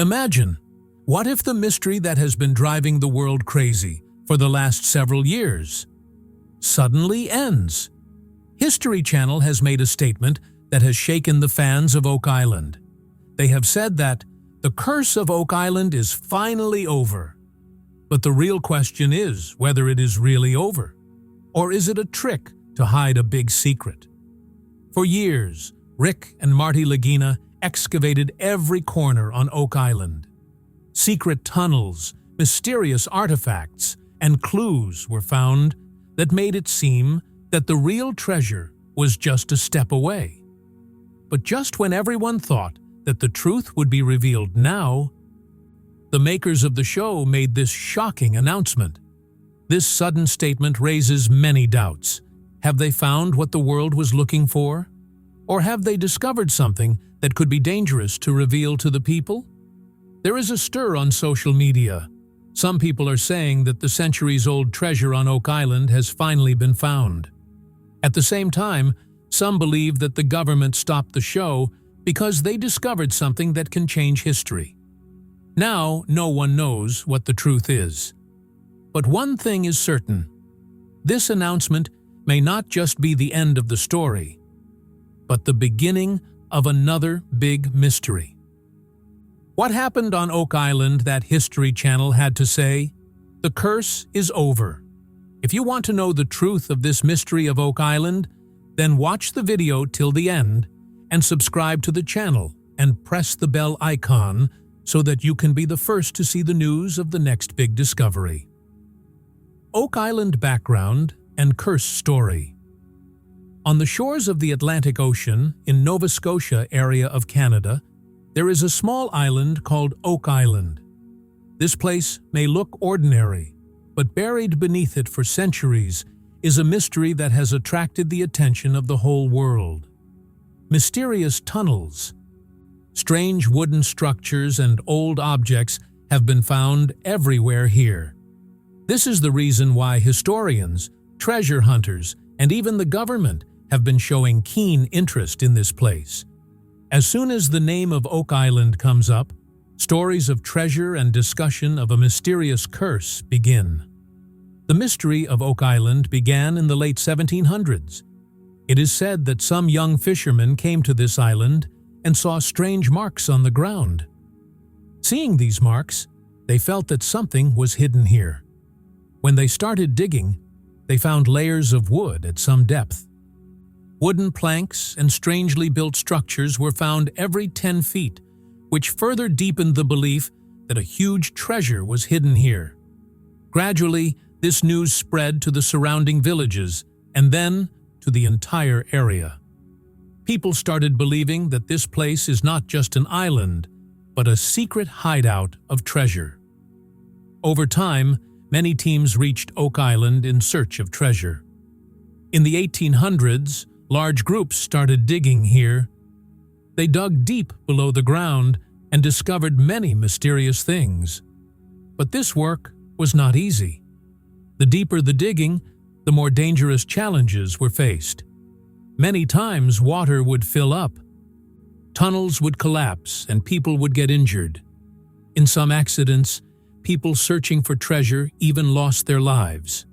Imagine, what if the mystery that has been driving the world crazy for the last several years suddenly ends? History Channel has made a statement that has shaken the fans of Oak Island. They have said that the curse of Oak Island is finally over. But the real question is whether it is really over, or is it a trick to hide a big secret? For years, Rick and Marty Lagina excavated every corner on Oak Island. Secret tunnels, mysterious artifacts, and clues were found that made it seem that the real treasure was just a step away. But just when everyone thought that the truth would be revealed now, the makers of the show made this shocking announcement. This sudden statement raises many doubts. Have they found what the world was looking for? Or have they discovered something that could be dangerous to reveal to the people? There is a stir on social media. Some people are saying that the centuries-old treasure on Oak Island has finally been found. At the same time, some believe that the government stopped the show because they discovered something that can change history. Now, no one knows what the truth is. But one thing is certain. This announcement may not just be the end of the story, but the beginning of another big mystery. What happened on Oak Island that History Channel had to say? The curse is over. If you want to know the truth of this mystery of Oak Island, then watch the video till the end and subscribe to the channel and press the bell icon so that you can be the first to see the news of the next big discovery. Oak Island background and curse story. On the shores of the Atlantic Ocean in Nova Scotia area of Canada, there is a small island called Oak Island. This place may look ordinary, but buried beneath it for centuries is a mystery that has attracted the attention of the whole world. Mysterious tunnels, strange wooden structures, and old objects have been found everywhere here. This is the reason why historians, treasure hunters, and even the government have been showing keen interest in this place. As soon as the name of Oak Island comes up, stories of treasure and discussion of a mysterious curse begin. The mystery of Oak Island began in the late 1700s. It is said that some young fishermen came to this island and saw strange marks on the ground. Seeing these marks, they felt that something was hidden here. When they started digging, they found layers of wood at some depth. Wooden planks and strangely built structures were found every 10 feet, which further deepened the belief that a huge treasure was hidden here. Gradually, this news spread to the surrounding villages and then to the entire area. People started believing that this place is not just an island, but a secret hideout of treasure. Over time, many teams reached Oak Island in search of treasure. In the 1800s, large groups started digging here. They dug deep below the ground and discovered many mysterious things. But this work was not easy. The deeper the digging, the more dangerous challenges were faced. Many times water would fill up, tunnels would collapse, and people would get injured. In some accidents, people searching for treasure even lost their lives.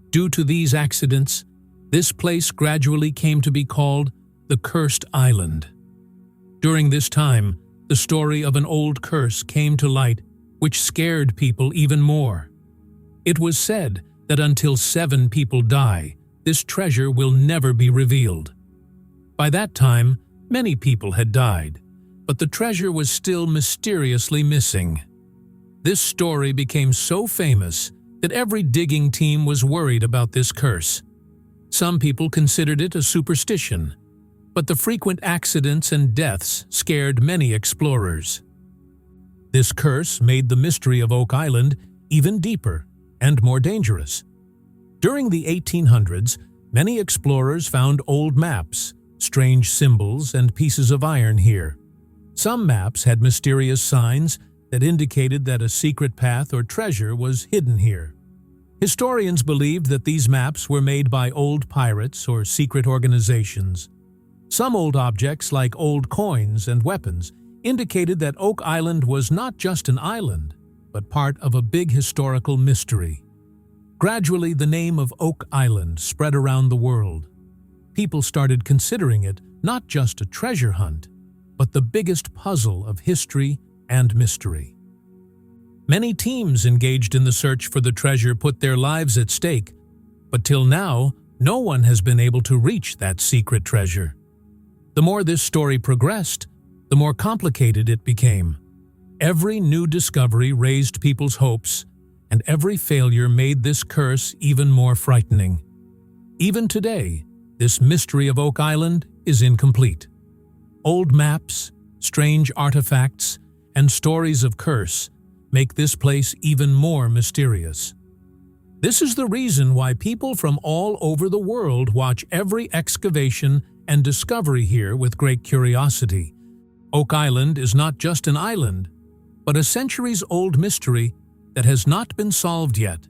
Due to these accidents, this place gradually came to be called the Cursed Island. During this time, the story of an old curse came to light, which scared people even more. It was said that until 7 people die, this treasure will never be revealed. By that time, many people had died, but the treasure was still mysteriously missing. This story became so famous that every digging team was worried about this curse. Some people considered it a superstition, but the frequent accidents and deaths scared many explorers. This curse made the mystery of Oak Island even deeper and more dangerous. During the 1800s, many explorers found old maps, strange symbols, and pieces of iron here. Some maps had mysterious signs that indicated that a secret path or treasure was hidden here. Historians believed that these maps were made by old pirates or secret organizations. Some old objects, like old coins and weapons, indicated that Oak Island was not just an island, but part of a big historical mystery. Gradually, the name of Oak Island spread around the world. People started considering it not just a treasure hunt, but the biggest puzzle of history and mystery. Many teams engaged in the search for the treasure put their lives at stake, but till now, no one has been able to reach that secret treasure. The more this story progressed, the more complicated it became. Every new discovery raised people's hopes, and every failure made this curse even more frightening. Even today, this mystery of Oak Island is incomplete. Old maps, strange artifacts, and stories of curse make this place even more mysterious. This is the reason why people from all over the world watch every excavation and discovery here with great curiosity. Oak Island is not just an island, but a centuries-old mystery that has not been solved yet,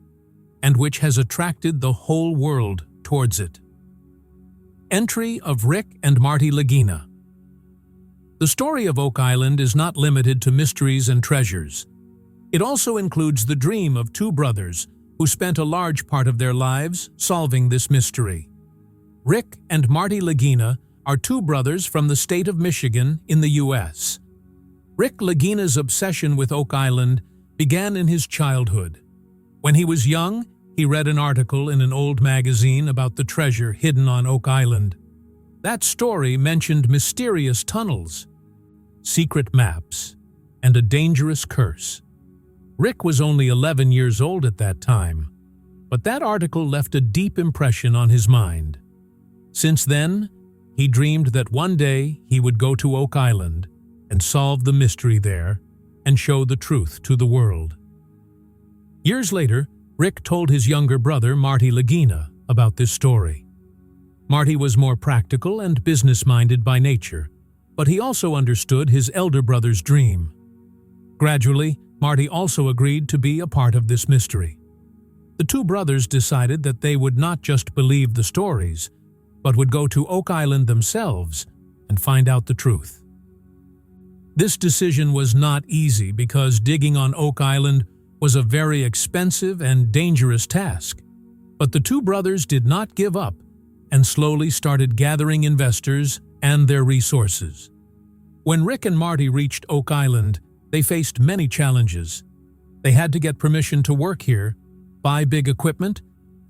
and which has attracted the whole world towards it. Entry of Rick and Marty Lagina. The story of Oak Island is not limited to mysteries and treasures. It also includes the dream of two brothers who spent a large part of their lives solving this mystery. Rick and Marty Lagina are two brothers from the state of Michigan in the U.S. Rick Lagina's obsession with Oak Island began in his childhood. When he was young, he read an article in an old magazine about the treasure hidden on Oak Island. That story mentioned mysterious tunnels, secret maps, and a dangerous curse. Rick was only 11 years old at that time, but that article left a deep impression on his mind. Since then, he dreamed that one day he would go to Oak Island and solve the mystery there and show the truth to the world. Years later, Rick told his younger brother, Marty Lagina, about this story. Marty was more practical and business-minded by nature, but he also understood his elder brother's dream. Gradually, Marty also agreed to be a part of this mystery. The two brothers decided that they would not just believe the stories, but would go to Oak Island themselves and find out the truth. This decision was not easy because digging on Oak Island was a very expensive and dangerous task. But the two brothers did not give up and slowly started gathering investors and their resources. When Rick and Marty reached Oak Island, they faced many challenges. They had to get permission to work here, buy big equipment,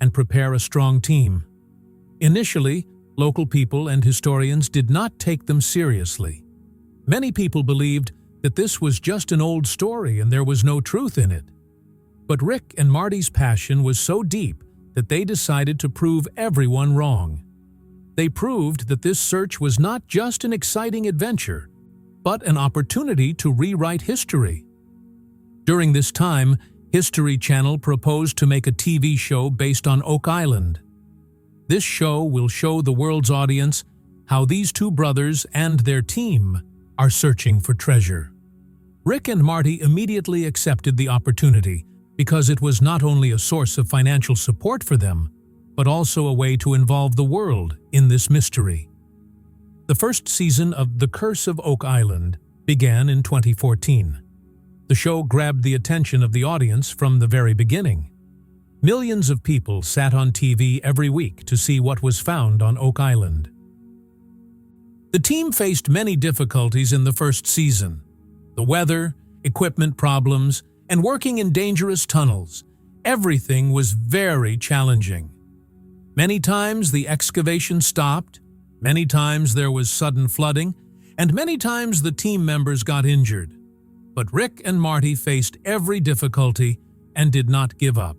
and prepare a strong team. Initially, local people and historians did not take them seriously. Many people believed that this was just an old story and there was no truth in it. But Rick and Marty's passion was so deep that they decided to prove everyone wrong. They proved that this search was not just an exciting adventure, but an opportunity to rewrite history. During this time, History Channel proposed to make a TV show based on Oak Island. This show will show the world's audience how these two brothers and their team are searching for treasure. Rick and Marty immediately accepted the opportunity because it was not only a source of financial support for them, but also a way to involve the world in this mystery. The first season of The Curse of Oak Island began in 2014. The show grabbed the attention of the audience from the very beginning. Millions of people sat on TV every week to see what was found on Oak Island. The team faced many difficulties in the first season. The weather, equipment problems, and working in dangerous tunnels. Everything was very challenging. Many times the excavation stopped, many times there was sudden flooding, and many times the team members got injured. But Rick and Marty faced every difficulty and did not give up.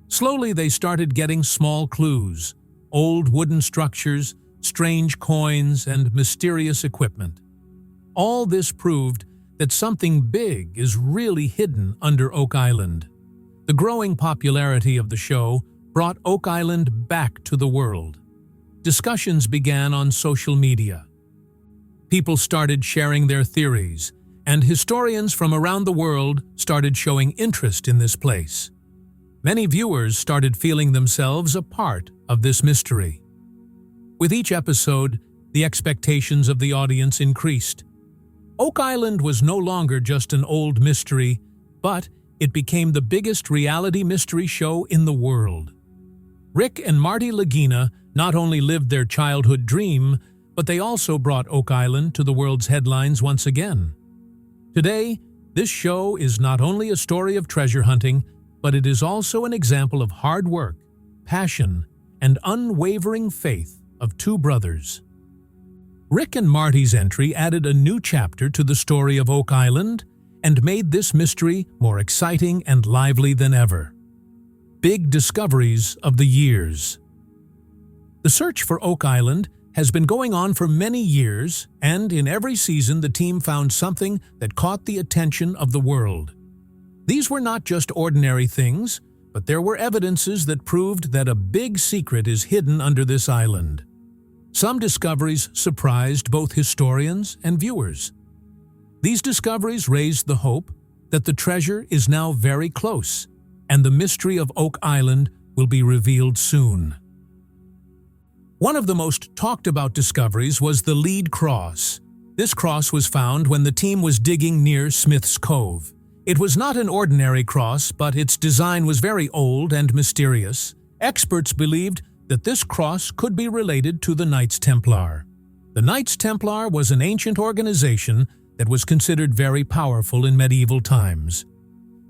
Slowly they started getting small clues, old wooden structures, strange coins, and mysterious equipment. All this proved that something big is really hidden under Oak Island. The growing popularity of the show brought Oak Island back to the world. Discussions began on social media. People started sharing their theories, and historians from around the world started showing interest in this place. Many viewers started feeling themselves a part of this mystery. With each episode, the expectations of the audience increased. Oak Island was no longer just an old mystery, but it became the biggest reality mystery show in the world. Rick and Marty Lagina not only lived their childhood dream, but they also brought Oak Island to the world's headlines once again. Today, this show is not only a story of treasure hunting, but it is also an example of hard work, passion, and unwavering faith of two brothers. Rick and Marty's entry added a new chapter to the story of Oak Island and made this mystery more exciting and lively than ever. Big discoveries of the years. The search for Oak Island has been going on for many years, and in every season the team found something that caught the attention of the world. These were not just ordinary things, but there were evidences that proved that a big secret is hidden under this island. Some discoveries surprised both historians and viewers. These discoveries raised the hope that the treasure is now very close, and the mystery of Oak Island will be revealed soon. One of the most talked about discoveries was the lead cross. This cross was found when the team was digging near Smith's Cove. It was not an ordinary cross, but its design was very old and mysterious. Experts believed that this cross could be related to the Knights Templar. The Knights Templar was an ancient organization that was considered very powerful in medieval times.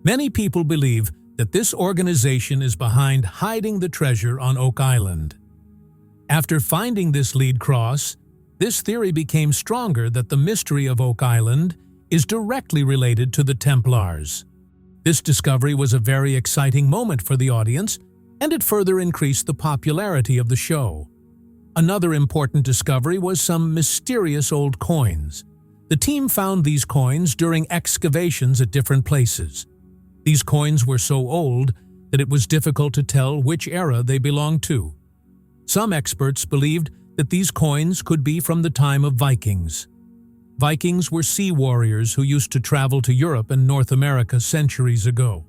Many people believe that this organization is behind hiding the treasure on Oak Island. After finding this lead cross, this theory became stronger that the mystery of Oak Island is directly related to the Templars. This discovery was a very exciting moment for the audience, and it further increased the popularity of the show. Another important discovery was some mysterious old coins. The team found these coins during excavations at different places. These coins were so old that it was difficult to tell which era they belonged to. Some experts believed that these coins could be from the time of Vikings. Vikings were sea warriors who used to travel to Europe and North America centuries ago.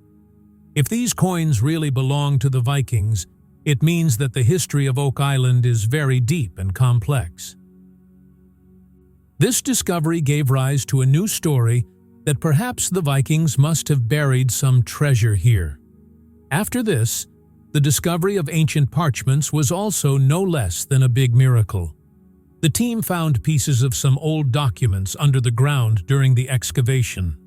If these coins really belong to the Vikings, it means that the history of Oak Island is very deep and complex. This discovery gave rise to a new story that perhaps the Vikings must have buried some treasure here. After this, the discovery of ancient parchments was also no less than a big miracle. The team found pieces of some old documents under the ground during the excavation.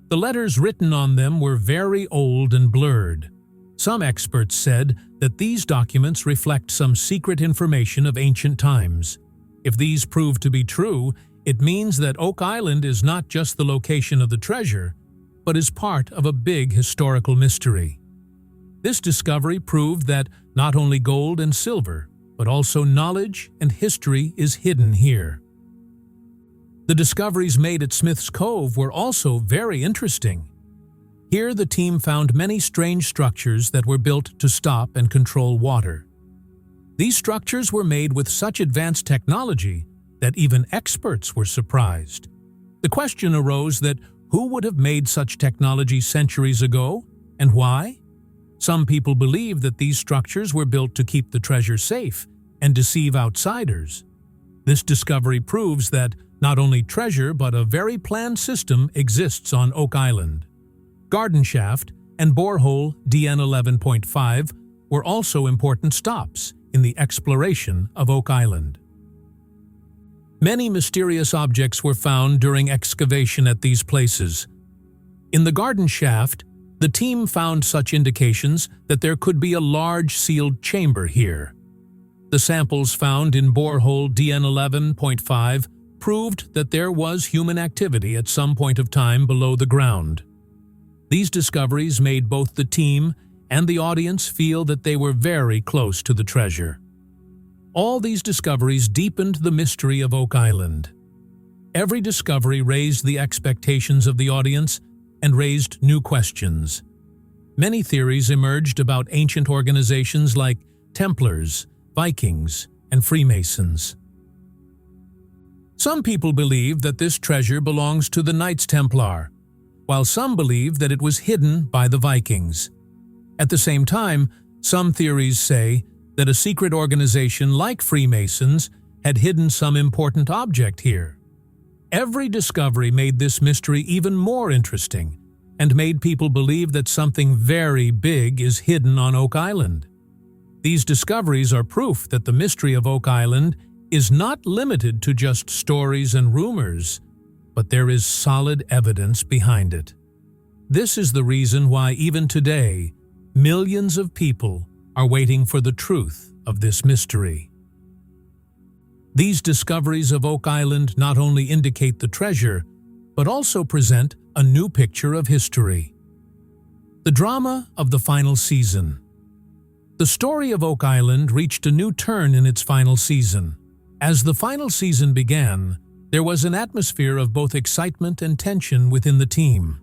The letters written on them were very old and blurred. Some experts said that these documents reflect some secret information of ancient times. If these prove to be true, it means that Oak Island is not just the location of the treasure, but is part of a big historical mystery. This discovery proved that not only gold and silver, but also knowledge and history is hidden here. The discoveries made at Smith's Cove were also very interesting. Here the team found many strange structures that were built to stop and control water. These structures were made with such advanced technology that even experts were surprised. The question arose that who would have made such technology centuries ago, and why? Some people believe that these structures were built to keep the treasure safe and deceive outsiders. This discovery proves that not only treasure but a very planned system exists on Oak Island. Garden shaft and borehole DN11.5 were also important stops in the exploration of Oak Island. Many mysterious objects were found during excavation at these places. In the garden shaft, the team found such indications that there could be a large sealed chamber here. The samples found in borehole DN11.5 proved that there was human activity at some point of time below the ground. These discoveries made both the team and the audience feel that they were very close to the treasure. All these discoveries deepened the mystery of Oak Island. Every discovery raised the expectations of the audience and raised new questions. Many theories emerged about ancient organizations like Templars, Vikings, and Freemasons. Some people believe that this treasure belongs to the Knights Templar, while some believe that it was hidden by the Vikings. At the same time, some theories say that a secret organization like Freemasons had hidden some important object here. Every discovery made this mystery even more interesting and made people believe that something very big is hidden on Oak Island. These discoveries are proof that the mystery of Oak Island is not limited to just stories and rumors, but there is solid evidence behind it. This is the reason why even today, millions of people are waiting for the truth of this mystery. These discoveries of Oak Island not only indicate the treasure, but also present a new picture of history. The drama of the final season. The story of Oak Island reached a new turn in its final season. As the final season began, there was an atmosphere of both excitement and tension within the team.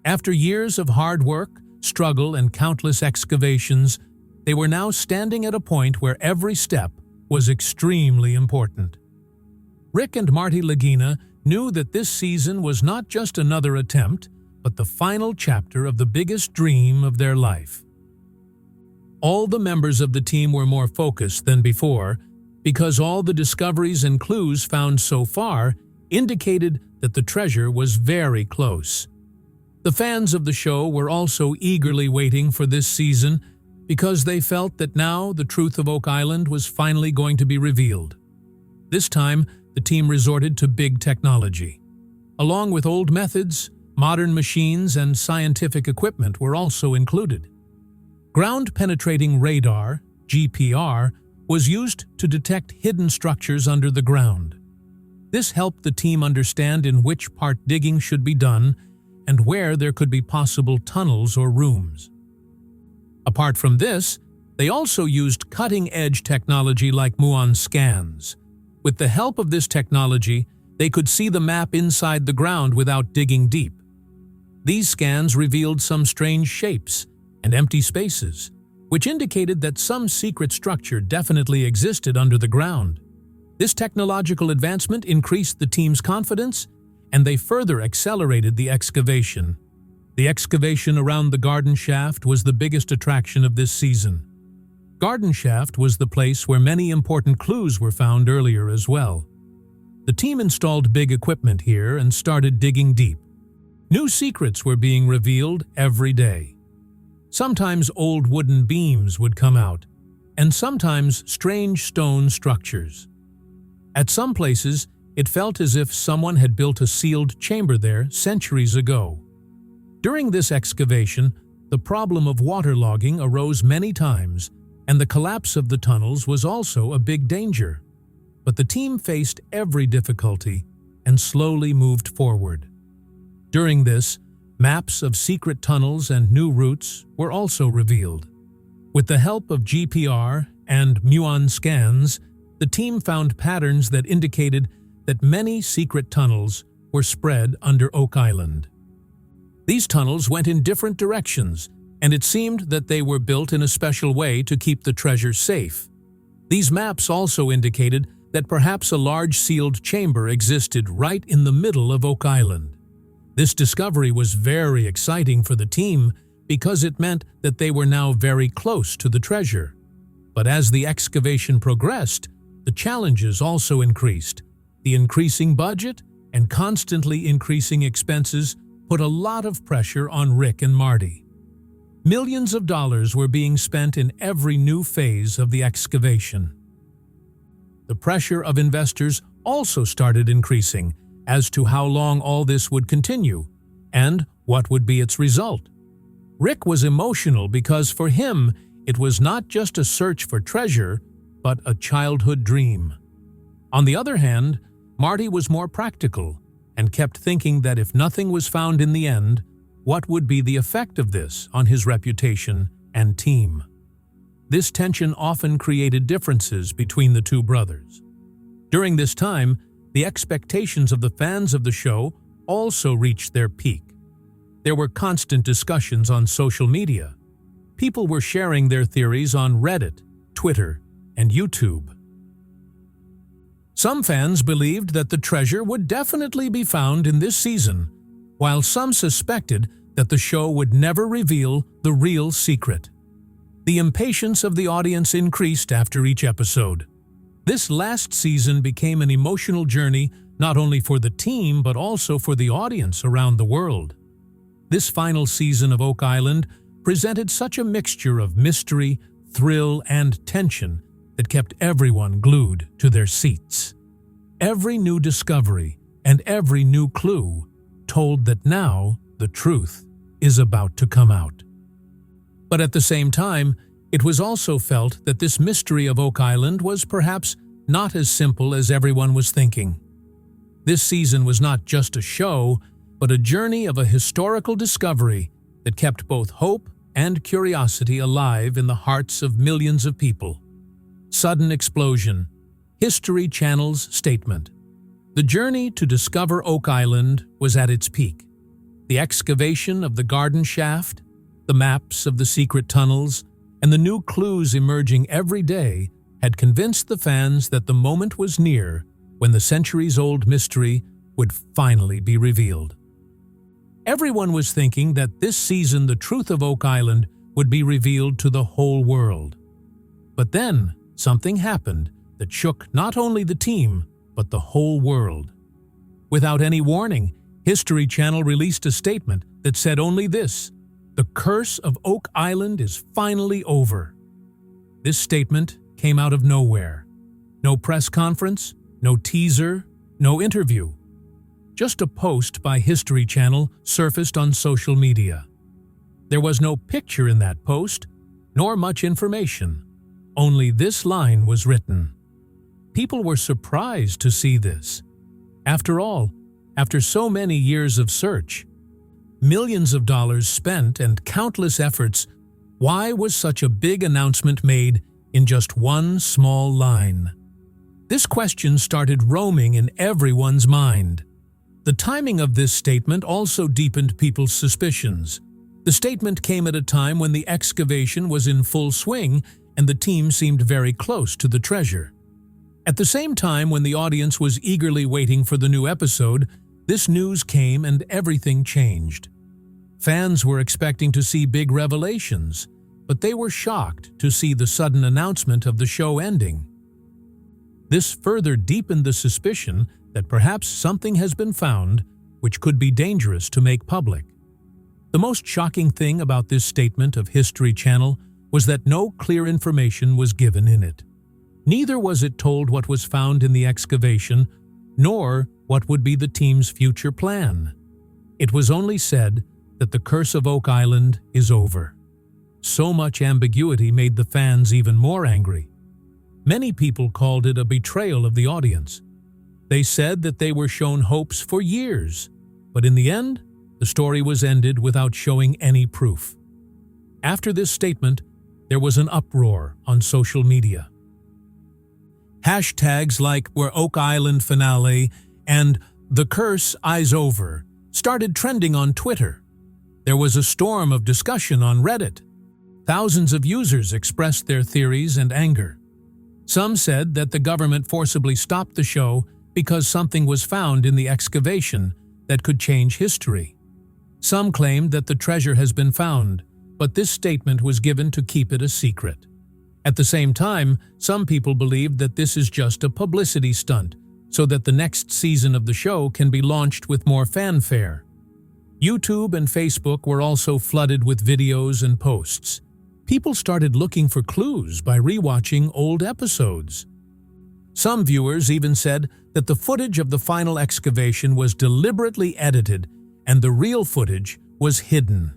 After years of hard work, struggle, and countless excavations, they were now standing at a point where every step was extremely important. Rick and Marty Lagina knew that this season was not just another attempt, but the final chapter of the biggest dream of their life. All the members of the team were more focused than before, because all the discoveries and clues found so far indicated that the treasure was very close. The fans of the show were also eagerly waiting for this season because they felt that now the truth of Oak Island was finally going to be revealed. This time, the team resorted to big technology. Along with old methods, modern machines and scientific equipment were also included. Ground-penetrating radar, GPR, was used to detect hidden structures under the ground. This helped the team understand in which part digging should be done and where there could be possible tunnels or rooms. Apart from this, they also used cutting-edge technology like muon scans. With the help of this technology, they could see the map inside the ground without digging deep. These scans revealed some strange shapes and empty spaces, which indicated that some secret structure definitely existed under the ground. This technological advancement increased the team's confidence, and they further accelerated the excavation. The excavation around the garden shaft was the biggest attraction of this season. Garden shaft was the place where many important clues were found earlier as well. The team installed big equipment here and started digging deep. New secrets were being revealed every day. Sometimes old wooden beams would come out, and sometimes strange stone structures. At some places, it felt as if someone had built a sealed chamber there centuries ago. During this excavation, the problem of waterlogging arose many times, and the collapse of the tunnels was also a big danger. But the team faced every difficulty and slowly moved forward. During this, maps of secret tunnels and new routes were also revealed. With the help of GPR and muon scans, the team found patterns that indicated that many secret tunnels were spread under Oak Island. These tunnels went in different directions, and it seemed that they were built in a special way to keep the treasure safe. These maps also indicated that perhaps a large sealed chamber existed right in the middle of Oak Island. This discovery was very exciting for the team because it meant that they were now very close to the treasure. But as the excavation progressed, the challenges also increased. The increasing budget and constantly increasing expenses put a lot of pressure on Rick and Marty. Millions of dollars were being spent in every new phase of the excavation. The pressure of investors also started increasing as to how long all this would continue and what would be its result. Rick was emotional because for him, it was not just a search for treasure, but a childhood dream. On the other hand, Marty was more practical and kept thinking that if nothing was found in the end, what would be the effect of this on his reputation and team? This tension often created differences between the two brothers. During this time, the expectations of the fans of the show also reached their peak. There were constant discussions on social media. People were sharing their theories on Reddit, Twitter, and YouTube. Some fans believed that the treasure would definitely be found in this season, while some suspected that the show would never reveal the real secret. The impatience of the audience increased after each episode. This last season became an emotional journey not only for the team but also for the audience around the world. This final season of Oak Island presented such a mixture of mystery, thrill, and tension that kept everyone glued to their seats. Every new discovery and every new clue told that now the truth is about to come out. But at the same time, it was also felt that this mystery of Oak Island was perhaps not as simple as everyone was thinking. This season was not just a show, but a journey of a historical discovery that kept both hope and curiosity alive in the hearts of millions of people. Sudden explosion. History Channel's statement. The journey to discover Oak Island was at its peak. The excavation of the garden shaft, the maps of the secret tunnels, and the new clues emerging every day had convinced the fans that the moment was near when the centuries-old mystery would finally be revealed. Everyone was thinking that this season the truth of Oak Island would be revealed to the whole world. But then something happened that shook not only the team, but the whole world. Without any warning, History Channel released a statement that said only this: "The curse of Oak Island is finally over." This statement came out of nowhere. No press conference, no teaser, no interview. Just a post by History Channel surfaced on social media. There was no picture in that post, nor much information. Only this line was written. People were surprised to see this. After all, after so many years of search, millions of dollars spent and countless efforts, why was such a big announcement made in just one small line? This question started roaming in everyone's mind. The timing of this statement also deepened people's suspicions. The statement came at a time when the excavation was in full swing and the team seemed very close to the treasure. At the same time, when the audience was eagerly waiting for the new episode, this news came and everything changed. Fans were expecting to see big revelations, but they were shocked to see the sudden announcement of the show ending. This further deepened the suspicion that perhaps something has been found which could be dangerous to make public. The most shocking thing about this statement of History Channel was that no clear information was given in it. Neither was it told what was found in the excavation, nor what would be the team's future plan. It was only said that the curse of Oak Island is over. So much ambiguity made the fans even more angry. Many people called it a betrayal of the audience. They said that they were shown hopes for years, but in the end, the story was ended without showing any proof. After this statement, there was an uproar on social media. Hashtags like "Where Oak Island Finale" and "The Curse Is Over" started trending on Twitter. There was a storm of discussion on Reddit. Thousands of users expressed their theories and anger. Some said that the government forcibly stopped the show because something was found in the excavation that could change history. Some claimed that the treasure has been found, but this statement was given to keep it a secret. At the same time, some people believed that this is just a publicity stunt, so that the next season of the show can be launched with more fanfare. YouTube and Facebook were also flooded with videos and posts. People started looking for clues by rewatching old episodes. Some viewers even said that the footage of the final excavation was deliberately edited and the real footage was hidden.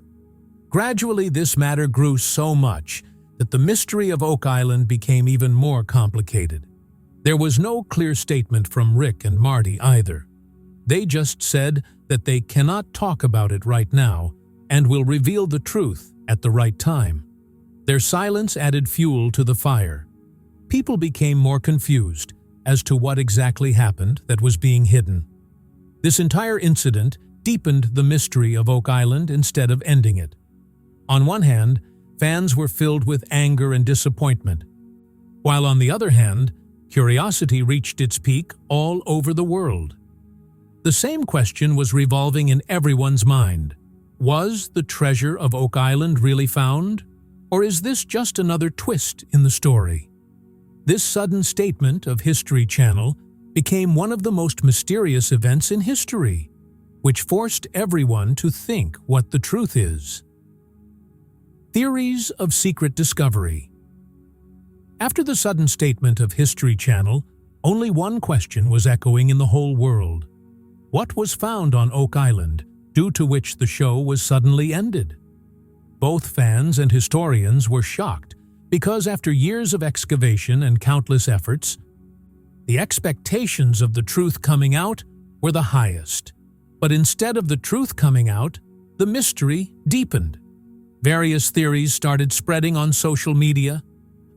Gradually, this matter grew so much that the mystery of Oak Island became even more complicated. There was no clear statement from Rick and Marty either. They just said that they cannot talk about it right now and will reveal the truth at the right time. Their silence added fuel to the fire. People became more confused as to what exactly happened that was being hidden. This entire incident deepened the mystery of Oak Island instead of ending it. On one hand, fans were filled with anger and disappointment, while on the other hand, curiosity reached its peak all over the world. The same question was revolving in everyone's mind. Was the treasure of Oak Island really found? Or is this just another twist in the story? This sudden statement of History Channel became one of the most mysterious events in history, which forced everyone to think what the truth is. Theories of secret discovery. After the sudden statement of History Channel, only one question was echoing in the whole world. What was found on Oak Island, due to which the show was suddenly ended? Both fans and historians were shocked because after years of excavation and countless efforts, the expectations of the truth coming out were the highest. But instead of the truth coming out, the mystery deepened. Various theories started spreading on social media.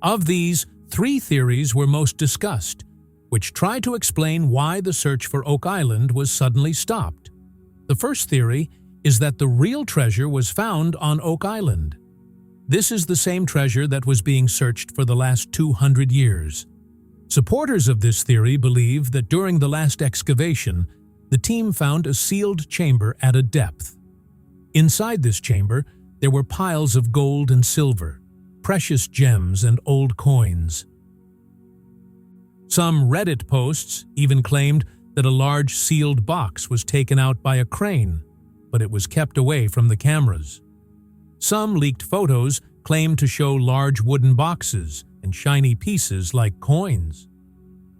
Of these, 3 theories were most discussed, which try to explain why the search for Oak Island was suddenly stopped. The first theory is that the real treasure was found on Oak Island. This is the same treasure that was being searched for the last 200 years. Supporters of this theory believe that during the last excavation, the team found a sealed chamber at a depth. Inside this chamber, there were piles of gold and silver, precious gems and old coins. Some Reddit posts even claimed that a large sealed box was taken out by a crane, but it was kept away from the cameras. Some leaked photos claimed to show large wooden boxes and shiny pieces like coins.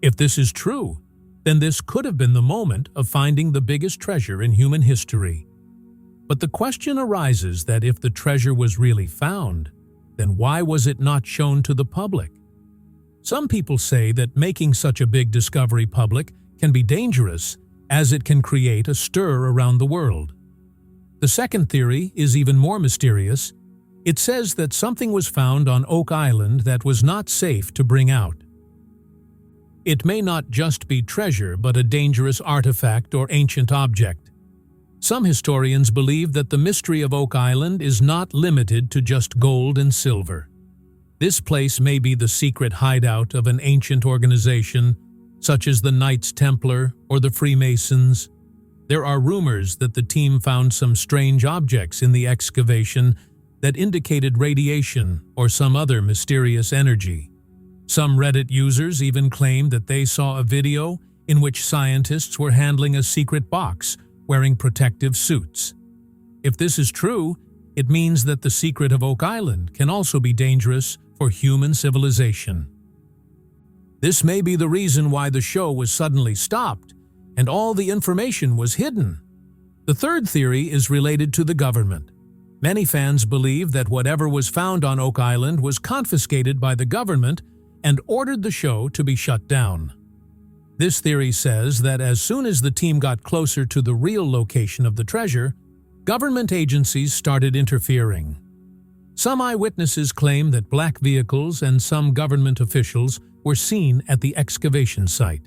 If this is true, then this could have been the moment of finding the biggest treasure in human history. But the question arises that if the treasure was really found, then why was it not shown to the public? Some people say that making such a big discovery public can be dangerous, as it can create a stir around the world. The second theory is even more mysterious. It says that something was found on Oak Island that was not safe to bring out. It may not just be treasure, but a dangerous artifact or ancient object. Some historians believe that the mystery of Oak Island is not limited to just gold and silver. This place may be the secret hideout of an ancient organization, such as the Knights Templar or the Freemasons. There are rumors that the team found some strange objects in the excavation that indicated radiation or some other mysterious energy. Some Reddit users even claimed that they saw a video in which scientists were handling a secret box wearing protective suits. If this is true, it means that the secret of Oak Island can also be dangerous for human civilization. This may be the reason why the show was suddenly stopped and all the information was hidden. The third theory is related to the government. Many fans believe that whatever was found on Oak Island was confiscated by the government and ordered the show to be shut down. This theory says that as soon as the team got closer to the real location of the treasure, government agencies started interfering. Some eyewitnesses claim that black vehicles and some government officials were seen at the excavation site.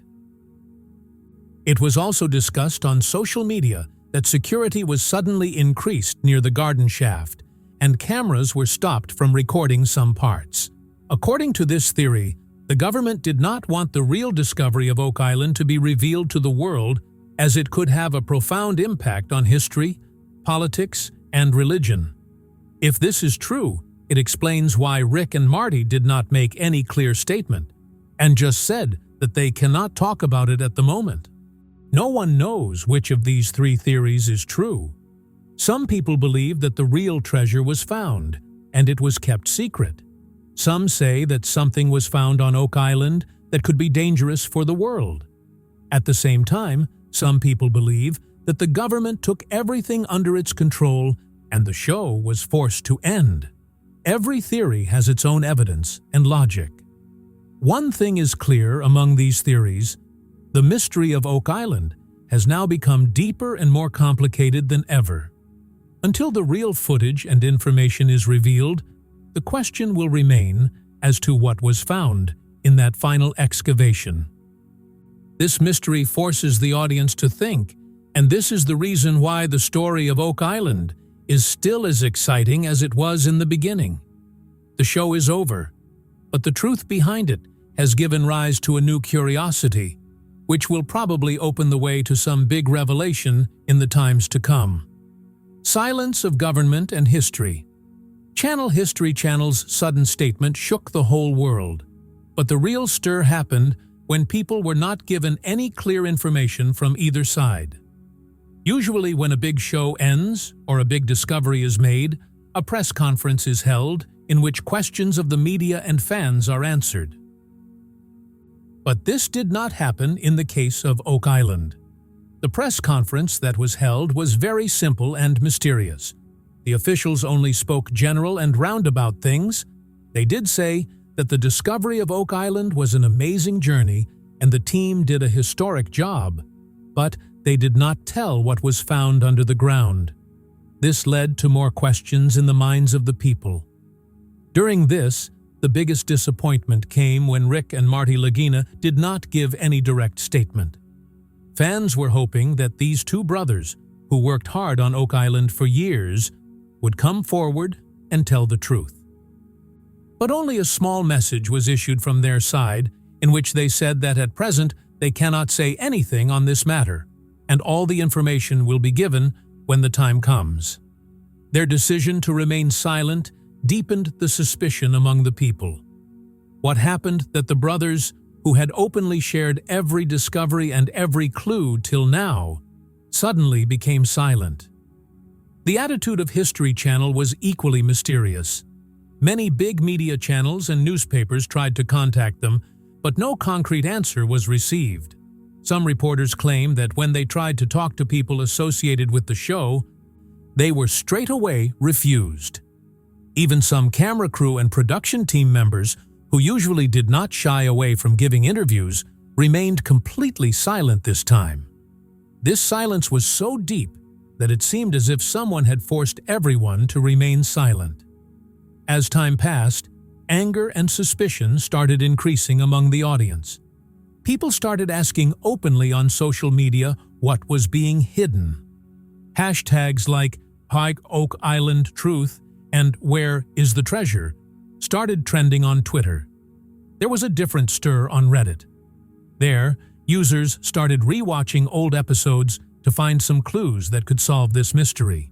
It was also discussed on social media that security was suddenly increased near the garden shaft, and cameras were stopped from recording some parts. According to this theory, the government did not want the real discovery of Oak Island to be revealed to the world, as it could have a profound impact on history, politics, and religion. If this is true, it explains why Rick and Marty did not make any clear statement, and just said that they cannot talk about it at the moment. No one knows which of these 3 theories is true. Some people believe that the real treasure was found, and it was kept secret. Some say that something was found on Oak Island that could be dangerous for the world. At the same time, some people believe that the government took everything under its control and the show was forced to end. Every theory has its own evidence and logic. One thing is clear among these theories: the mystery of Oak Island has now become deeper and more complicated than ever. Until the real footage and information is revealed, the question will remain as to what was found in that final excavation. This mystery forces the audience to think, and this is the reason why the story of Oak Island is still as exciting as it was in the beginning. The show is over, but the truth behind it has given rise to a new curiosity, which will probably open the way to some big revelation in the times to come. Silence of government and history. History Channel's sudden statement shook the whole world, but the real stir happened when people were not given any clear information from either side. Usually when a big show ends or a big discovery is made, a press conference is held in which questions of the media and fans are answered. But this did not happen in the case of Oak Island. The press conference that was held was very simple and mysterious. The officials only spoke general and roundabout things. They did say that the discovery of Oak Island was an amazing journey and the team did a historic job, but they did not tell what was found under the ground. This led to more questions in the minds of the people. During this, the biggest disappointment came when Rick and Marty Lagina did not give any direct statement. Fans were hoping that these two brothers, who worked hard on Oak Island for years, would come forward and tell the truth. But only a small message was issued from their side, in which they said that at present they cannot say anything on this matter, and all the information will be given when the time comes. Their decision to remain silent deepened the suspicion among the people. What happened that the brothers, who had openly shared every discovery and every clue till now, suddenly became silent? The attitude of History Channel was equally mysterious. Many big media channels and newspapers tried to contact them, but no concrete answer was received. Some reporters claimed that when they tried to talk to people associated with the show, they were straight away refused. Even some camera crew and production team members, who usually did not shy away from giving interviews, remained completely silent this time. This silence was so deep that it seemed as if someone had forced everyone to remain silent. As time passed, anger and suspicion started increasing among the audience. People started asking openly on social media what was being hidden. Hashtags like Oak Island Truth and Where is the Treasure started trending on Twitter. There was a different stir on Reddit. There, users started rewatching old episodes to find some clues that could solve this mystery.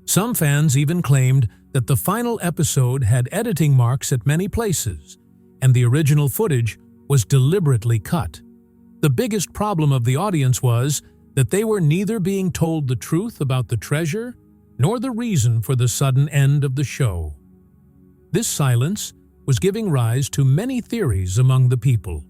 Some fans even claimed that the final episode had editing marks at many places, and the original footage was deliberately cut. The biggest problem of the audience was that they were neither being told the truth about the treasure nor the reason for the sudden end of the show. This silence was giving rise to many theories among the people.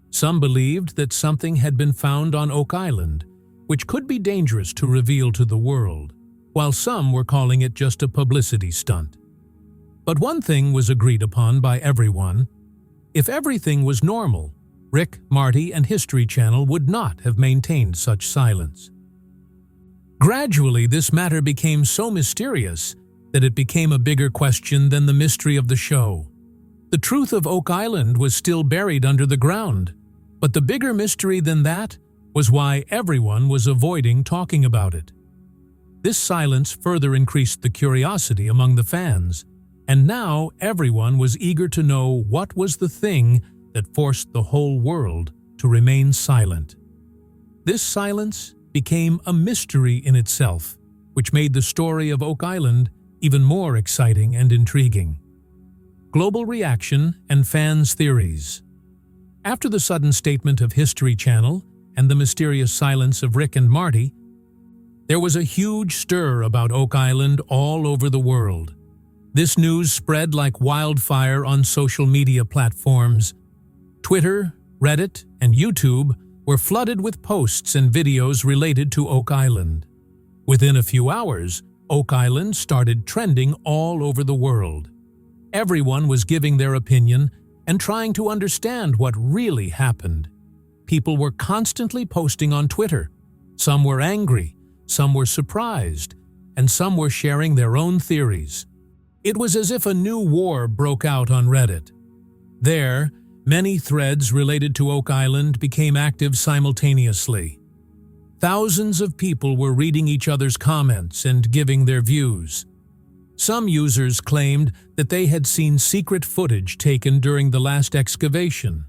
Some believed that something had been found on Oak Island, which could be dangerous to reveal to the world, while some were calling it just a publicity stunt. But one thing was agreed upon by everyone. If everything was normal, Rick, Marty, and History Channel would not have maintained such silence. Gradually, this matter became so mysterious that it became a bigger question than the mystery of the show. The truth of Oak Island was still buried under the ground, but the bigger mystery than that was why everyone was avoiding talking about it. This silence further increased the curiosity among the fans, and now everyone was eager to know what was the thing that forced the whole world to remain silent. This silence became a mystery in itself, which made the story of Oak Island even more exciting and intriguing. Global reaction and fans' theories. After the sudden statement of History Channel and the mysterious silence of Rick and Marty, there was a huge stir about Oak Island all over the world. This news spread like wildfire on social media platforms. Twitter, Reddit, and YouTube were flooded with posts and videos related to Oak Island. Within a few hours, Oak Island started trending all over the world. Everyone was giving their opinion and trying to understand what really happened. People were constantly posting on Twitter. Some were angry, some were surprised, and some were sharing their own theories. It was as if a new war broke out on Reddit. There, many threads related to Oak Island became active simultaneously. Thousands of people were reading each other's comments and giving their views. Some users claimed that they had seen secret footage taken during the last excavation.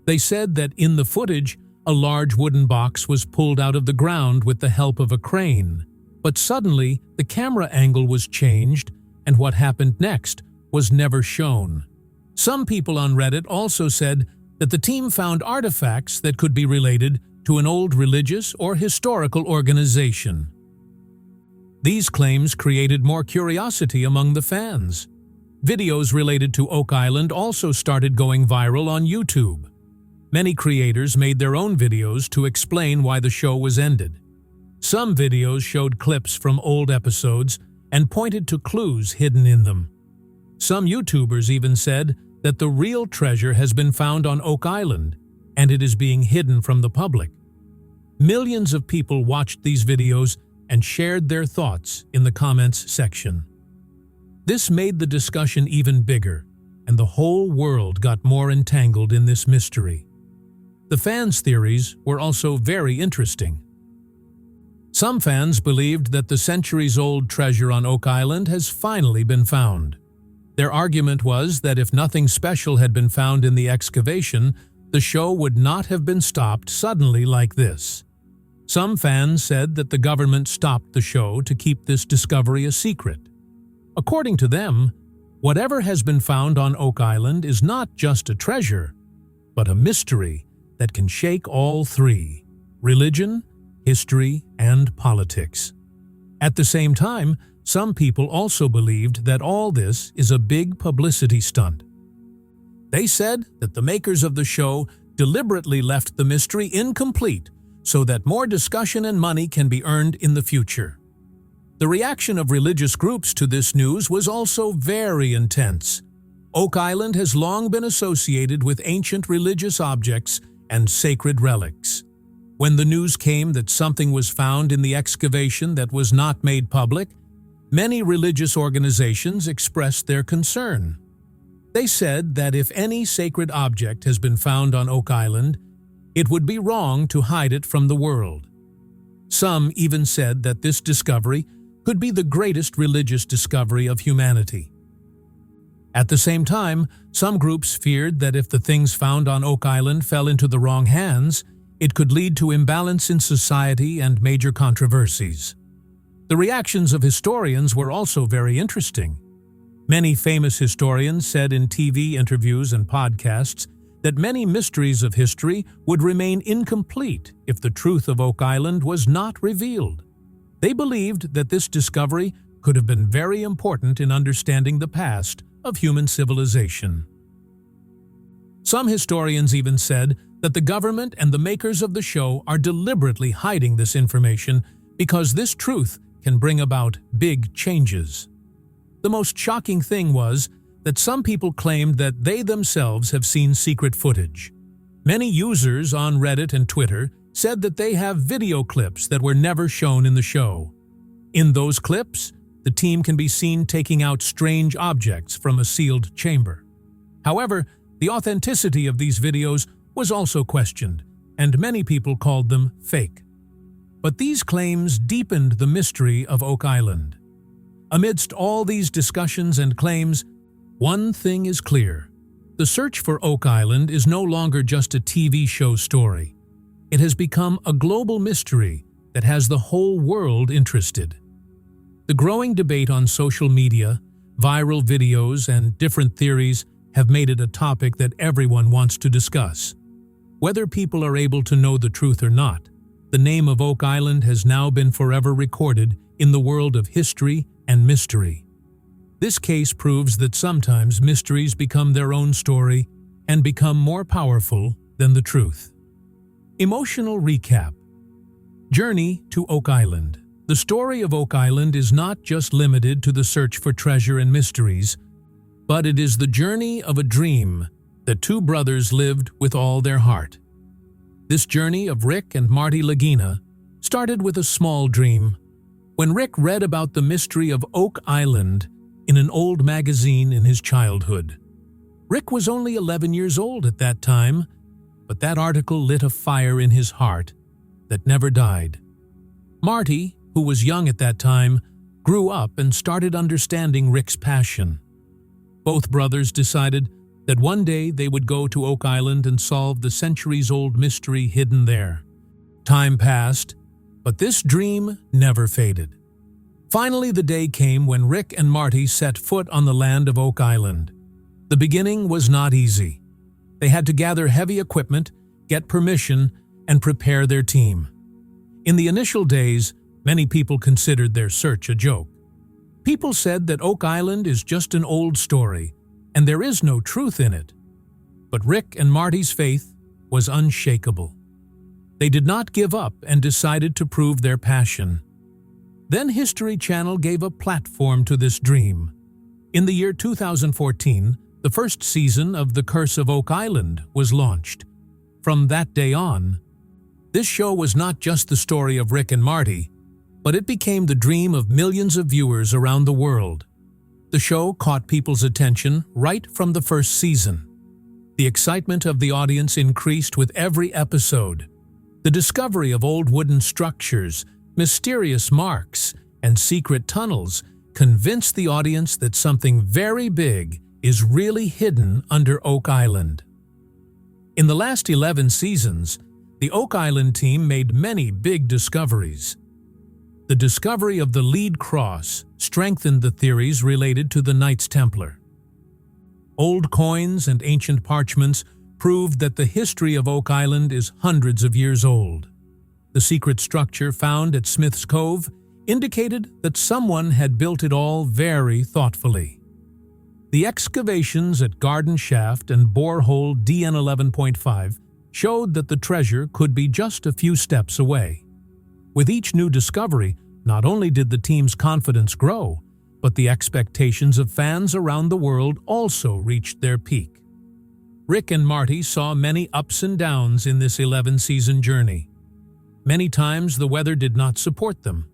They said that in the footage, a large wooden box was pulled out of the ground with the help of a crane. But suddenly, the camera angle was changed, and what happened next was never shown. Some people on Reddit also said that the team found artifacts that could be related to an old religious or historical organization. These claims created more curiosity among the fans. Videos related to Oak Island also started going viral on YouTube. Many creators made their own videos to explain why the show was ended. Some videos showed clips from old episodes and pointed to clues hidden in them. Some YouTubers even said that the real treasure has been found on Oak Island and it is being hidden from the public. Millions of people watched these videos and shared their thoughts in the comments section. This made the discussion even bigger, and the whole world got more entangled in this mystery. The fans' theories were also very interesting. Some fans believed that the centuries-old treasure on Oak Island has finally been found. Their argument was that if nothing special had been found in the excavation, the show would not have been stopped suddenly like this. Some fans said that the government stopped the show to keep this discovery a secret. According to them, whatever has been found on Oak Island is not just a treasure, but a mystery that can shake all three: religion, history, and politics. At the same time, some people also believed that all this is a big publicity stunt. They said that the makers of the show deliberately left the mystery incomplete so that more discussion and money can be earned in the future. The reaction of religious groups to this news was also very intense. Oak Island has long been associated with ancient religious objects and sacred relics. When the news came that something was found in the excavation that was not made public, many religious organizations expressed their concern. They said that if any sacred object has been found on Oak Island, it would be wrong to hide it from the world. Some even said that this discovery could be the greatest religious discovery of humanity. At the same time, some groups feared that if the things found on Oak Island fell into the wrong hands, it could lead to imbalance in society and major controversies. The reactions of historians were also very interesting. Many famous historians said in TV interviews and podcasts that many mysteries of history would remain incomplete if the truth of Oak Island was not revealed. They believed that this discovery could have been very important in understanding the past of human civilization. Some historians even said that the government and the makers of the show are deliberately hiding this information because this truth can bring about big changes. The most shocking thing was that some people claimed that they themselves have seen secret footage. Many users on Reddit and Twitter said that they have video clips that were never shown in the show. In those clips, the team can be seen taking out strange objects from a sealed chamber. However, the authenticity of these videos was also questioned, and many people called them fake. But these claims deepened the mystery of Oak Island. Amidst all these discussions and claims, one thing is clear. The search for Oak Island is no longer just a TV show story. It has become a global mystery that has the whole world interested. The growing debate on social media, viral videos, and different theories have made it a topic that everyone wants to discuss. Whether people are able to know the truth or not, the name of Oak Island has now been forever recorded in the world of history and mystery. This case proves that sometimes mysteries become their own story and become more powerful than the truth. Emotional recap. Journey to Oak Island. The story of Oak Island is not just limited to the search for treasure and mysteries, but it is the journey of a dream that two brothers lived with all their heart. This journey of Rick and Marty Lagina started with a small dream. When Rick read about the mystery of Oak Island in an old magazine in his childhood. Rick was only 11 years old at that time, but that article lit a fire in his heart that never died. Marty, who was young at that time, grew up and started understanding Rick's passion. Both brothers decided that one day they would go to Oak Island and solve the centuries-old mystery hidden there. Time passed, but this dream never faded. Finally, the day came when Rick and Marty set foot on the land of Oak Island. The beginning was not easy. They had to gather heavy equipment, get permission, and prepare their team. In the initial days, many people considered their search a joke. People said that Oak Island is just an old story, and there is no truth in it. But Rick and Marty's faith was unshakable. They did not give up and decided to prove their passion. Then History Channel gave a platform to this dream. In the year 2014, the first season of The Curse of Oak Island was launched. From that day on, this show was not just the story of Rick and Marty, but it became the dream of millions of viewers around the world. The show caught people's attention right from the first season. The excitement of the audience increased with every episode. The discovery of old wooden structures, mysterious marks, and secret tunnels convinced the audience that something very big is really hidden under Oak Island. In the last 11 seasons, the Oak Island team made many big discoveries. The discovery of the lead cross strengthened the theories related to the Knights Templar. Old coins and ancient parchments proved that the history of Oak Island is hundreds of years old. The secret structure found at Smith's Cove indicated that someone had built it all very thoughtfully. The excavations at Garden Shaft and Borehole DN 11.5 showed that the treasure could be just a few steps away. With each new discovery, not only did the team's confidence grow, but the expectations of fans around the world also reached their peak. Rick and Marty saw many ups and downs in this 11-season journey. Many times the weather did not support them.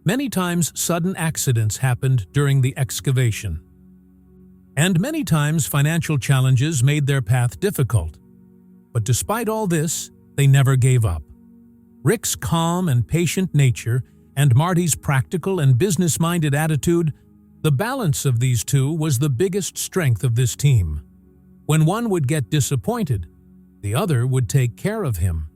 Many times sudden accidents happened during the excavation. And many times financial challenges made their path difficult. But despite all this, they never gave up. Rick's calm and patient nature and Marty's practical and business-minded attitude, the balance of these two was the biggest strength of this team. When one would get disappointed, the other would take care of him.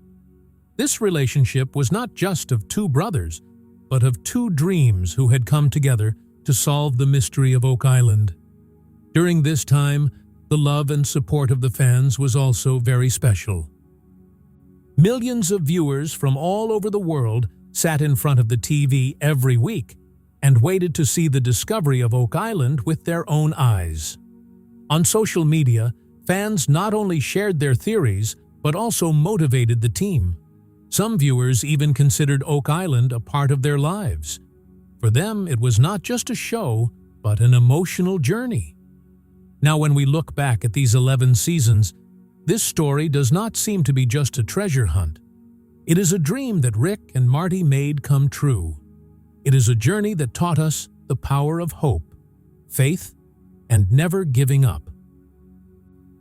This relationship was not just of two brothers, but of two dreams who had come together to solve the mystery of Oak Island. During this time, the love and support of the fans was also very special. Millions of viewers from all over the world sat in front of the TV every week and waited to see the discovery of Oak Island with their own eyes. On social media, fans not only shared their theories, but also motivated the team. Some viewers even considered Oak Island a part of their lives. For them, it was not just a show, but an emotional journey. Now, when we look back at these 11 seasons, this story does not seem to be just a treasure hunt. It is a dream that Rick and Marty made come true. It is a journey that taught us the power of hope, faith, and never giving up.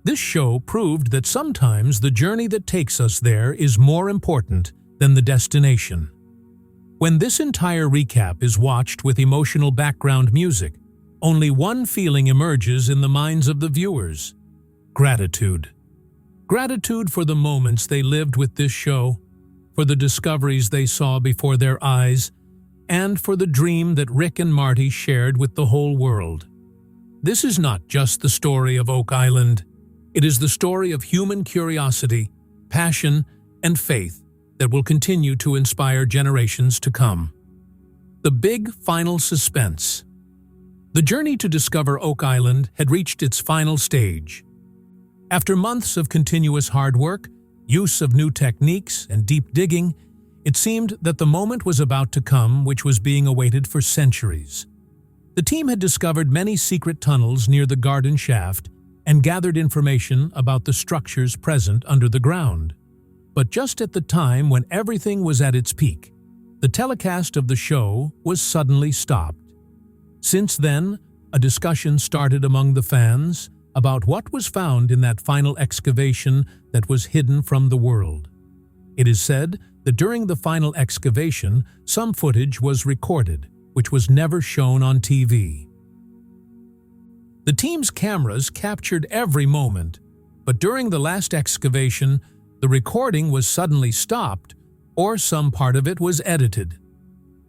This show proved that sometimes the journey that takes us there is more important than the destination. When this entire recap is watched with emotional background music, only one feeling emerges in the minds of the viewers: gratitude. Gratitude for the moments they lived with this show, for the discoveries they saw before their eyes, and for the dream that Rick and Marty shared with the whole world. This is not just the story of Oak Island. It is the story of human curiosity, passion, and faith that will continue to inspire generations to come. The big final suspense. The journey to discover Oak Island had reached its final stage. After months of continuous hard work, use of new techniques, and deep digging, it seemed that the moment was about to come which was being awaited for centuries. The team had discovered many secret tunnels near the Garden Shaft and gathered information about the structures present under the ground. But just at the time when everything was at its peak, the telecast of the show was suddenly stopped. Since then, a discussion started among the fans about what was found in that final excavation that was hidden from the world. It is said that during the final excavation, some footage was recorded, which was never shown on TV. The team's cameras captured every moment, but during the last excavation, the recording was suddenly stopped, or some part of it was edited.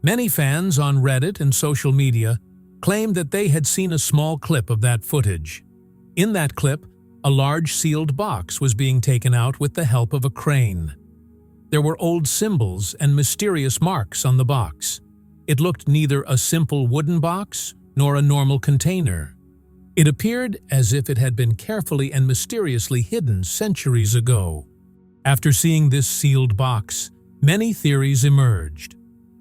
Many fans on Reddit and social media claimed that they had seen a small clip of that footage. In that clip, A large sealed box was being taken out with the help of a crane. There were old symbols and mysterious marks on the box. It looked neither a simple wooden box nor a normal container. It appeared as if it had been carefully and mysteriously hidden centuries ago. After seeing this sealed box, many theories emerged.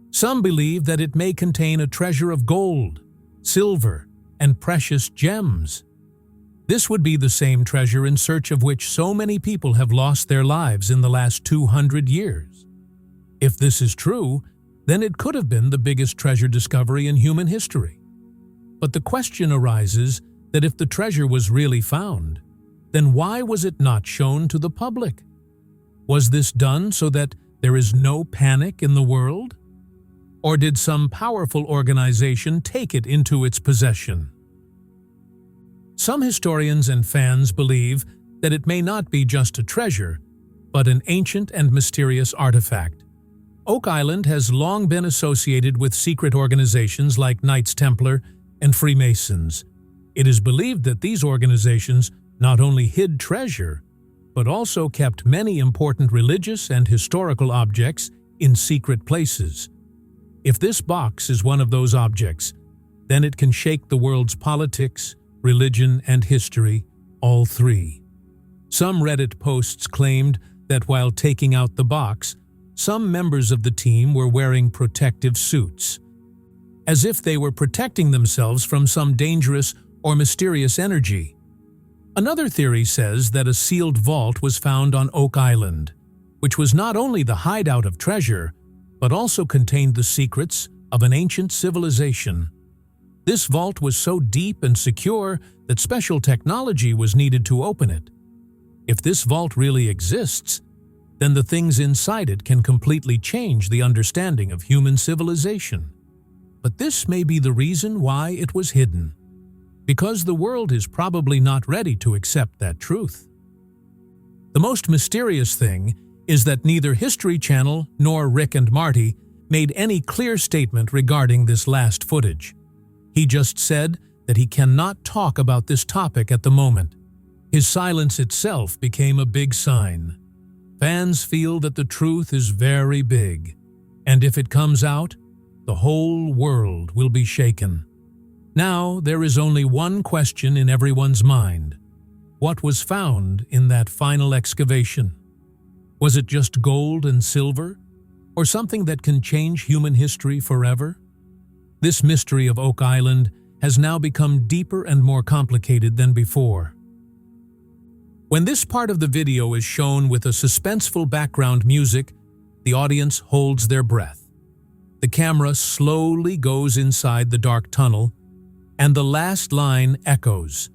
Some believe that it may contain a treasure of gold, silver, and precious gems. This would be the same treasure in search of which so many people have lost their lives in the last 200 years. If this is true, then it could have been the biggest treasure discovery in human history. But the question arises that if the treasure was really found, then why was it not shown to the public? Was this done so that there is no panic in the world? Or did some powerful organization take it into its possession? Some historians and fans believe that it may not be just a treasure, but an ancient and mysterious artifact. Oak Island has long been associated with secret organizations like Knights Templar and Freemasons. It is believed that these organizations not only hid treasure, but also kept many important religious and historical objects in secret places. If this box is one of those objects, then it can shake the world's politics, religion, and history, all three. Some Reddit posts claimed that while taking out the box, some members of the team were wearing protective suits, as if they were protecting themselves from some dangerous or mysterious energy. Another theory says that a sealed vault was found on Oak Island, which was not only the hideout of treasure, but also contained the secrets of an ancient civilization. This vault was so deep and secure that special technology was needed to open it. If this vault really exists, then the things inside it can completely change the understanding of human civilization. But this may be the reason why it was hidden, because the world is probably not ready to accept that truth. The most mysterious thing is that neither History Channel nor Rick and Marty made any clear statement regarding this last footage. He just said that he cannot talk about this topic at the moment. His silence itself became a big sign. Fans feel that the truth is very big, and if it comes out, the whole world will be shaken. Now, there is only one question in everyone's mind. What was found in that final excavation? Was it just gold and silver, or something that can change human history forever? This mystery of Oak Island has now become deeper and more complicated than before. When this part of the video is shown with a suspenseful background music, the audience holds their breath. The camera slowly goes inside the dark tunnel, and the last line echoes,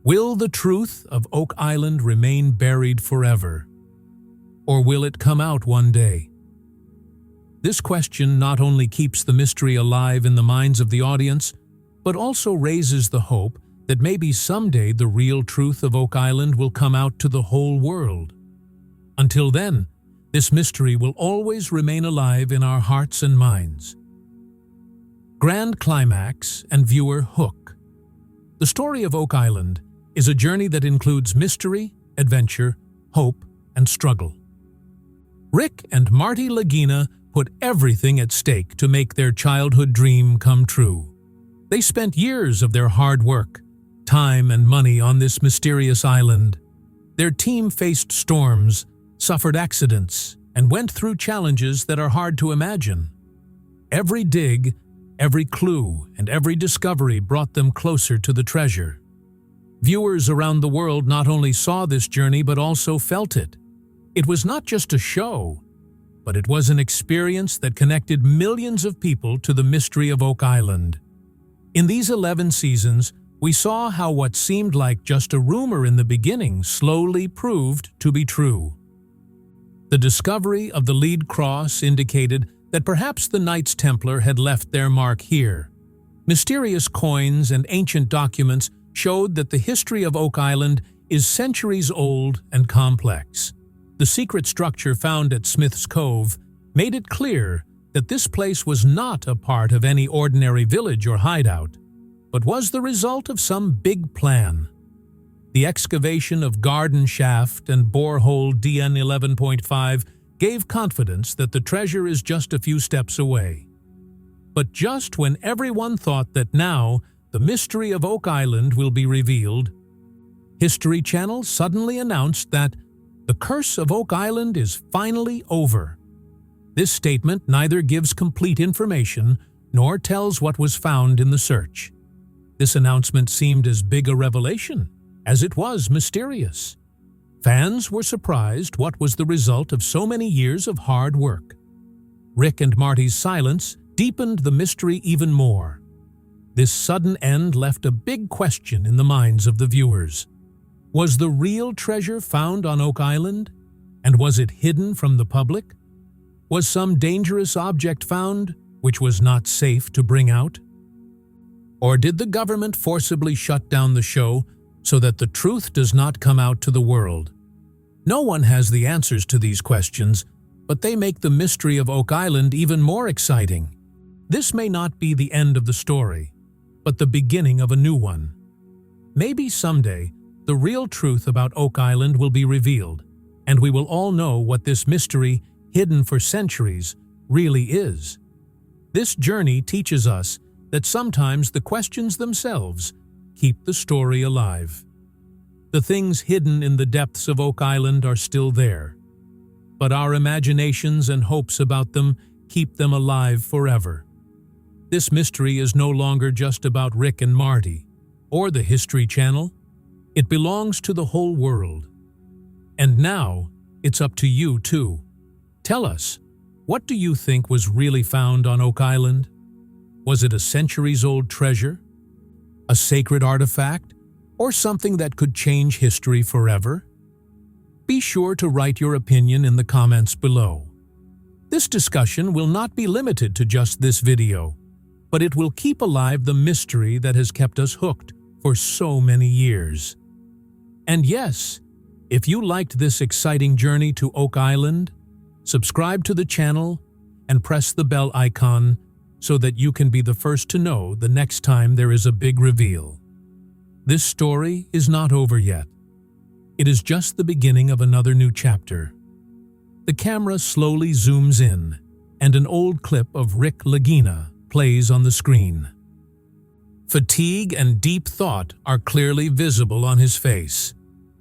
"Will the truth of Oak Island remain buried forever? Or will it come out one day?" This question not only keeps the mystery alive in the minds of the audience, but also raises the hope that maybe someday the real truth of Oak Island will come out to the whole world. Until then, this mystery will always remain alive in our hearts and minds. Grand climax and viewer hook. The story of Oak Island is a journey that includes mystery, adventure, hope, and struggle. Rick and Marty Lagina put everything at stake to make their childhood dream come true. They spent years of their hard work, time, and money on this mysterious island. Their team faced storms, suffered accidents, and went through challenges that are hard to imagine. Every dig, every clue, and every discovery brought them closer to the treasure. Viewers around the world not only saw this journey but also felt it. It was not just a show, but it was an experience that connected millions of people to the mystery of Oak Island. In these 11 seasons, we saw how what seemed like just a rumor in the beginning slowly proved to be true. The discovery of the lead cross indicated that perhaps the Knights Templar had left their mark here. Mysterious coins and ancient documents showed that the history of Oak Island is centuries old and complex. The secret structure found at Smith's Cove made it clear that this place was not a part of any ordinary village or hideout, but was the result of some big plan. The excavation of Garden Shaft and borehole DN 11.5 gave confidence that the treasure is just a few steps away. But just when everyone thought that now the mystery of Oak Island will be revealed, History Channel suddenly announced that the curse of Oak Island is finally over. This statement neither gives complete information nor tells what was found in the search. This announcement seemed as big a revelation as it was mysterious. Fans were surprised what was the result of so many years of hard work. Rick and Marty's silence deepened the mystery even more. This sudden end left a big question in the minds of the viewers. Was the real treasure found on Oak Island? And was it hidden from the public? Was some dangerous object found which was not safe to bring out? Or did the government forcibly shut down the show so that the truth does not come out to the world? No one has the answers to these questions, but they make the mystery of Oak Island even more exciting. This may not be the end of the story, but the beginning of a new one. Maybe someday, the real truth about Oak Island will be revealed, and we will all know what this mystery, hidden for centuries, really is. This journey teaches us that sometimes the questions themselves keep the story alive. The things hidden in the depths of Oak Island are still there, but our imaginations and hopes about them keep them alive forever. This mystery is no longer just about Rick and Marty, or the History Channel. It belongs to the whole world. And now, it's up to you too. Tell us, what do you think was really found on Oak Island? Was it a centuries-old treasure? A sacred artifact? Or something that could change history forever? Be sure to write your opinion in the comments below. This discussion will not be limited to just this video, but it will keep alive the mystery that has kept us hooked for so many years. And yes, if you liked this exciting journey to Oak Island, subscribe to the channel and press the bell icon so that you can be the first to know the next time there is a big reveal. This story is not over yet. It is just the beginning of another new chapter. The camera slowly zooms in, and an old clip of Rick Lagina plays on the screen. Fatigue and deep thought are clearly visible on his face.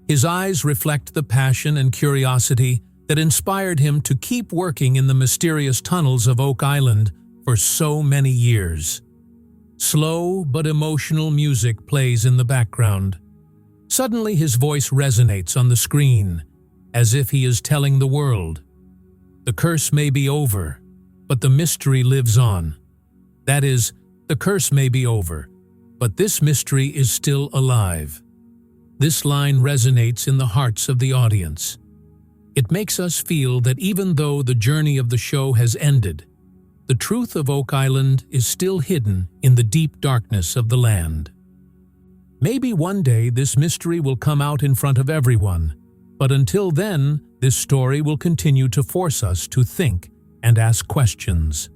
His eyes reflect the passion and curiosity that inspired him to keep working in the mysterious tunnels of Oak Island for so many years. Slow but emotional music plays in the background. Suddenly his voice resonates on the screen, as if he is telling the world, "The curse may be over, but the mystery lives on." That is, the curse may be over, but this mystery is still alive. This line resonates in the hearts of the audience. It makes us feel that even though the journey of the show has ended, the truth of Oak Island is still hidden in the deep darkness of the land. Maybe one day this mystery will come out in front of everyone, but until then, this story will continue to force us to think and ask questions.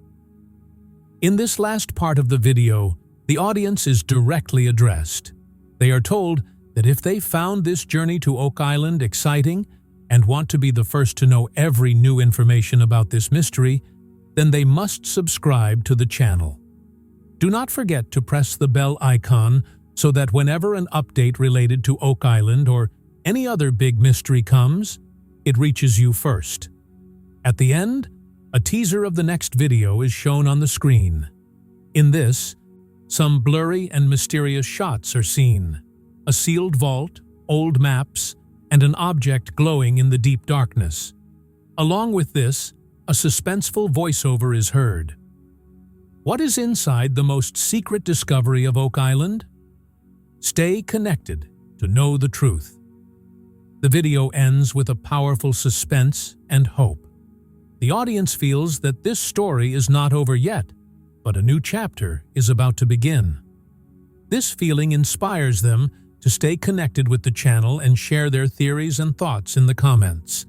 In this last part of the video, the audience is directly addressed. They are told that if they found this journey to Oak Island exciting and want to be the first to know every new information about this mystery, then they must subscribe to the channel. Do not forget to press the bell icon so that whenever an update related to Oak Island or any other big mystery comes, it reaches you first. At the end, a teaser of the next video is shown on the screen. In this, some blurry and mysterious shots are seen: a sealed vault, old maps, and an object glowing in the deep darkness. Along with this, a suspenseful voiceover is heard. What is inside the most secret discovery of Oak Island? Stay connected to know the truth. The video ends with a powerful suspense and hope. The audience feels that this story is not over yet, but a new chapter is about to begin. This feeling inspires them to stay connected with the channel and share their theories and thoughts in the comments.